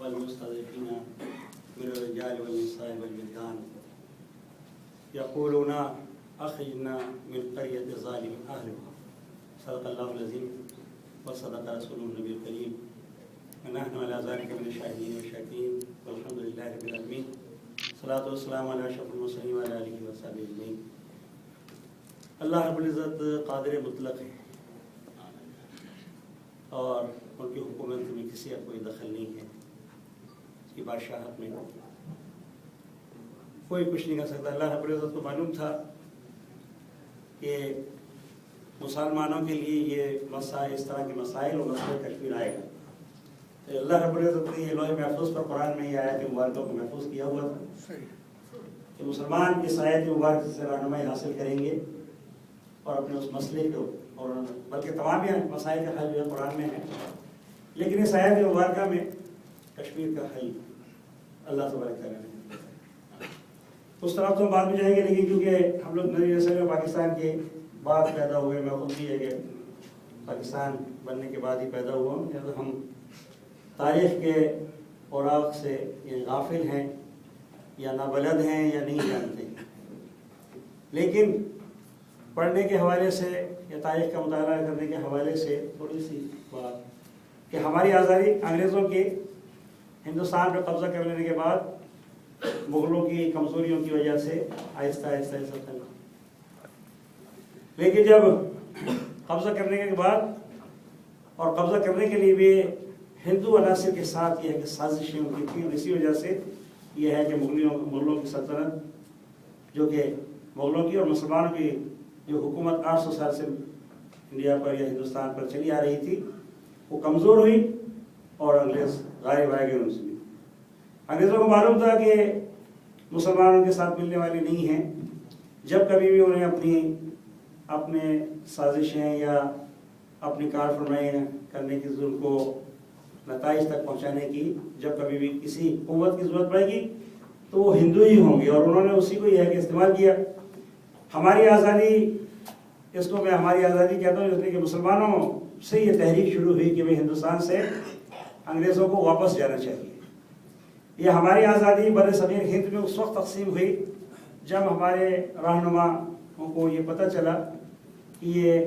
والمستضعفين من الرجال والنساء والولدان يقولون أخرجنا من قرية ظالم أهلها صدق الله العظيم وصدق رسوله النبي الكريم ونحن على ذلك من الشاهدين والشاكرين والحمد لله رب العالمين الصلاة والسلام على أشرف المرسلين وعلى آله وصحبه أجمعين۔ اللہ رب العزت قادر مطلق ہے اور ان کی حکومت میں کسی کا کوئی دخل نہیں ہے، اس کی بادشاہت میں کوئی کچھ نہیں کر سکتا۔ اللہ رب العزت کو معلوم تھا کہ مسلمانوں کے لیے یہ مسائل، اس طرح کے مسائل اور مسئلے کشمیر آئے گا، تو اللہ رب العزت نے یہ لوح محفوظ پر قرآن میں یہ آیت مبارکہ کو محفوظ کیا ہوا تھا کہ مسلمان اس آیت مبارکہ سے رہنمائی حاصل کریں گے اور اپنے اس مسئلے کو، اور بلکہ تمام مسائل کا حل جو ہے قرآن میں ہے، لیکن اس آیت مبارکہ میں کشمیر کا حل اللہ تبارک تعالیٰ نے اس طرح تو بعد میں جائیں گے، لیکن کیونکہ ہم لوگ نئی نسل میں پاکستان کے بعد پیدا ہوئے، میں خود بھی ہے کہ پاکستان بننے کے بعد ہی پیدا ہوا ہوں، لہٰذا ہم تاریخ کے اوراق سے یہ غافل ہیں یا نابلد ہیں یا نہیں جانتے ہیں، لیکن پڑھنے کے حوالے سے یا تاریخ کا مطالعہ کرنے کے حوالے سے تھوڑی سی بات کہ ہماری آزادی انگریزوں کے ہندوستان پر قبضہ کر لینے کے بعد مغلوں کی کمزوریوں کی وجہ سے آہستہ آہستہ سب چلا، لیکن جب قبضہ کرنے کے بعد اور قبضہ کرنے کے لیے بھی ہندو عناصر کے ساتھ یہ ہے کہ سازشیں ان کی تھیں، اور اسی وجہ سے یہ ہے کہ مغلوں کی سلطنت جو کہ مغلوں کی اور مسلمانوں کی جو حکومت 800 سال سے انڈیا پر یا ہندوستان پر چلی آ رہی تھی وہ کمزور ہوئی اور انگریز غائب آئے گئے ان سے۔ انگریزوں کو معلوم تھا کہ مسلمانوں کے ساتھ ملنے والے نہیں ہیں، جب کبھی بھی انہیں اپنے سازشیں یا اپنی کار فرمائیں کرنے کی ضرورت کو نتائج تک پہنچانے کی جب کبھی بھی کسی قوت کی ضرورت پڑے گی تو وہ ہندو ہی ہوں گے، اور انہوں نے اسی کو یہ ہے کہ استعمال کیا۔ ہماری آزادی، اس کو میں ہماری آزادی کہتا ہوں، اس لیے کہ مسلمانوں سے یہ تحریک شروع ہوئی کہ بھئی ہندوستان سے انگریزوں کو واپس جانا چاہیے۔ یہ ہماری آزادی بر صغیر ہند میں اس وقت تقسیم ہوئی جب ہمارے رہنماؤں کو یہ پتہ چلا کہ یہ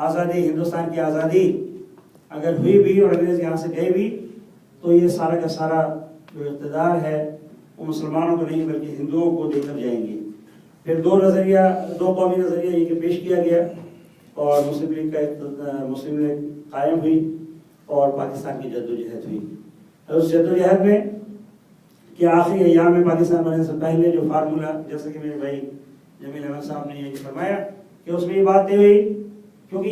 آزادی، ہندوستان کی آزادی اگر ہوئی بھی اور انگریز یہاں سے گئے بھی تو یہ سارا کا سارا جو اقتدار ہے وہ مسلمانوں کو نہیں بلکہ ہندوؤں کو دے کر جائیں گے۔ پھر دو قومی نظریہ یہ کہ پیش کیا گیا اور مسلم لیگ قائم ہوئی اور پاکستان کی جدوجہد ہوئی۔ اس جدوجہد میں کہ آخری ایام میں پاکستان بننے سے پہلے جو فارمولہ، جیسے کہ میرے بھائی جمیل احمد صاحب نے یہ فرمایا کہ اس میں یہ بات دی ہوئی، کیونکہ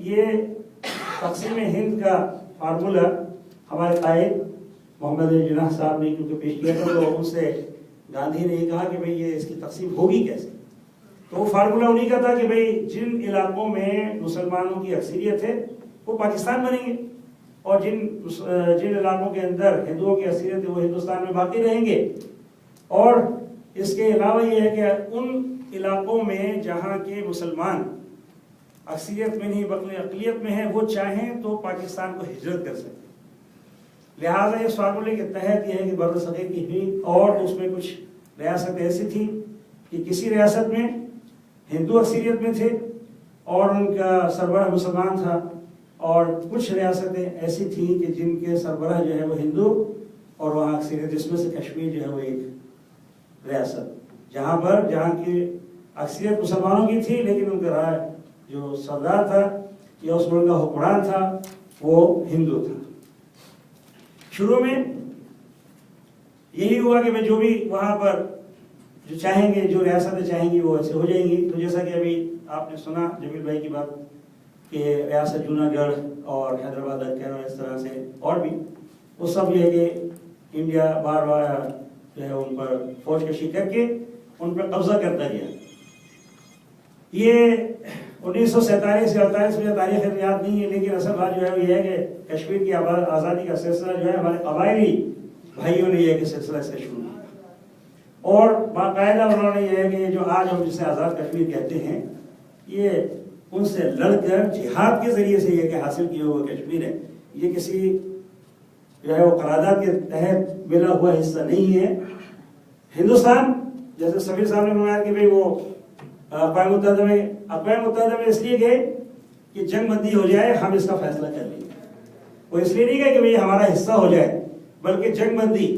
یہ تقسیم ہند کا فارمولہ ہمارے قائد محمد علی جناح صاحب نے کیونکہ پیش کیا تھا، تو ان سے گاندھی نے یہ کہا کہ بھئی یہ اس کی تقسیم ہوگی کیسے، تو وہ فارمولہ انہی کا تھا کہ بھئی جن علاقوں میں مسلمانوں کی اکثریت ہے وہ پاکستان بنیں گے، اور جن علاقوں کے اندر ہندوؤں کی اکثریت ہے وہ ہندوستان میں باقی رہیں گے۔ اور اس کے علاوہ یہ ہے کہ ان علاقوں میں جہاں کے مسلمان اکثریت میں نہیں بلکہ اقلیت میں ہیں، وہ چاہیں تو پاکستان کو ہجرت کر سکتے، لہٰذا اس فارمولے کے تحت یہ ہے کہ بر صغیر کی ہوئی، اور اس میں کچھ ریاست ایسی تھی کہ کسی ریاست میں ہندو اکثریت میں تھے اور ان کا سربراہ مسلمان تھا، اور کچھ ریاستیں ایسی تھیں کہ جن کے سربراہ جو ہے وہ ہندو اور وہاں اکثریت، جس میں سے کشمیر جو ہے وہ ایک ریاست جہاں کی اکثریت مسلمانوں کی تھی، لیکن ان کا جو سردار تھا یا اس ملک کا حکمران تھا وہ ہندو تھا۔ شروع میں یہی ہوا کہ جو بھی وہاں پر جو چاہیں گے، جو ریاستیں چاہیں گی وہ ایسے ہو جائیں گی۔ تو جیسا کہ ابھی آپ نے سنا جمیل بھائی کی بات کہ ریاست جوناگڑھ اور حیدرآباد اور اس طرح سے اور بھی، وہ سب یہ ہے کہ انڈیا بار بار جو ہے ان پر فوج کشی کر کے ان پر قبضہ کرتا گیا۔ یہ 1947 یا 48 میں تاریخ یاد نہیں ہے، لیکن اصل بات جو ہے وہ یہ ہے کہ کشمیر کی آزادی کا سلسلہ جو ہے ہمارے قبائلی بھائیوں نے یہ کہ سلسلہ سے شروع کیا، اور باقاعدہ انہوں نے یہ ہے کہ جو آج ہم جسے آزاد کشمیر کہتے ہیں، یہ ان سے لڑ کر جہاد کے ذریعے سے یہ کہ حاصل کیا ہوا کشمیر ہے۔ یہ کسی جو ہے وہ قرارداد کے تحت ملا ہوا حصہ نہیں ہے. ہندوستان جیسے سمیر صاحب نے فرمایا کہ بھئی وہ اقوام متحدہ میں اس لیے گئے کہ جنگ بندی ہو جائے، ہم اس کا فیصلہ کر لیں گے. وہ اس لیے نہیں گئے کہ بھئی ہمارا حصہ ہو جائے، بلکہ جنگ بندی